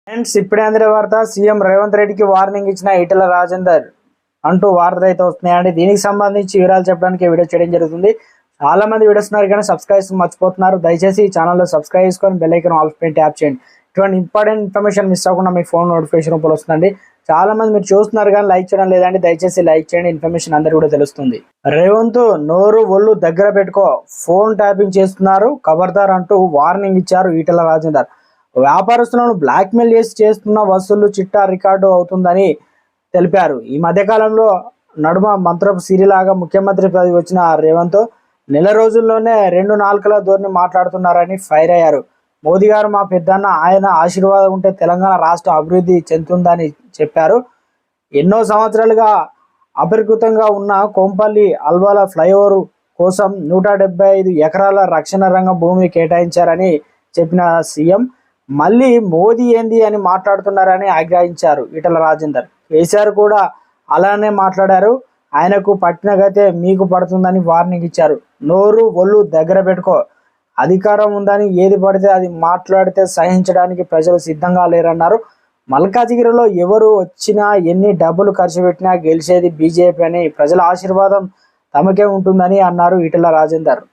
Friends, ఇప్పుడే అందిన వార్త. సీఎం రేవంత్ రెడ్డికి వార్నింగ్ ఇచ్చిన ఈటెల రాజేందర్ అంటూ వార్తలు అయితే వస్తున్నాయండి. దీనికి సంబంధించి వివరాలు చెప్పడానికి వీడియో చేయడం జరుగుతుంది. చాలా మంది వీడియోస్ ఉన్నారు కానీ సబ్స్క్రైబ్ మర్చిపోతున్నారు. దయచేసి ఈ ఛానల్లో సబ్స్క్రైబ్ చేసుకొని బెల్ ఐకాన్ ఆల్ పైన ట్యాప్ చేయండి. ఇటువంటి ఇంపార్టెంట్ ఇన్ఫర్మేషన్ మిస్ అవ్వకుండా మీ ఫోన్ నోటిఫికేషన్ రూపంలో వస్తుందండి. చాలా మంది మీరు చూస్తున్నారు కానీ లైక్ చేయడం లేదండి. దయచేసి లైక్ చేయండి, ఇన్ఫర్మేషన్ అందరూ కూడా తెలుస్తుంది. రేవంత్ నోరు ఒళ్ళు దగ్గర పెట్టుకో, ఫోన్ ట్యాపింగ్ చేస్తున్నారు, ఖబర్దార్ అంటూ వార్నింగ్ ఇచ్చారు ఈటెల రాజేందర్. వ్యాపారస్తులను బ్లాక్మెయిల్ చేసి చేస్తున్న వసూళ్లు చిట్టా రికార్డు అవుతుందని తెలిపారు. ఈ మధ్యకాలంలో నడుమ మంత్రపు సిరిలాగా ముఖ్యమంత్రి పదవి వచ్చిన రేవంత్ నెల రోజుల్లోనే 2 నాలుకల ధోరణి మాట్లాడుతున్నారని ఫైర్ అయ్యారు. మోదీ గారు మా పెద్దన్న, ఆయన ఆశీర్వాదం ఉంటే తెలంగాణ రాష్ట్రం అభివృద్ధి చెందుతుందని చెప్పారు. ఎన్నో సంవత్సరాలుగా అపరికృతంగా ఉన్న కొంపల్లి అల్వాల ఫ్లైఓవర్ కోసం 175 ఎకరాల రక్షణ రంగ భూమి కేటాయించారని చెప్పిన సీఎం మళ్ళీ మోదీ ఏంది అని మాట్లాడుతున్నారని ఆగ్రహించారు ఈటెల రాజేందర్. కేసీఆర్ కూడా అలానే మాట్లాడారు. ఆయనకు పట్టిన గతే మీకు పడుతుందని వార్నింగ్ ఇచ్చారు. నోరు ఒళ్ళు దగ్గర పెట్టుకో, అధికారం ఉందని ఏది పడితే అది మాట్లాడితే సహించడానికి ప్రజలు సిద్ధంగా లేరన్నారు. మల్కాజిగిరిలో ఎవరు వచ్చినా ఎన్ని డబ్బులు ఖర్చు పెట్టినా గెలిచేది బీజేపీ అని, ప్రజల ఆశీర్వాదం తమకే ఉంటుందని అన్నారు ఈటెల రాజేందర్.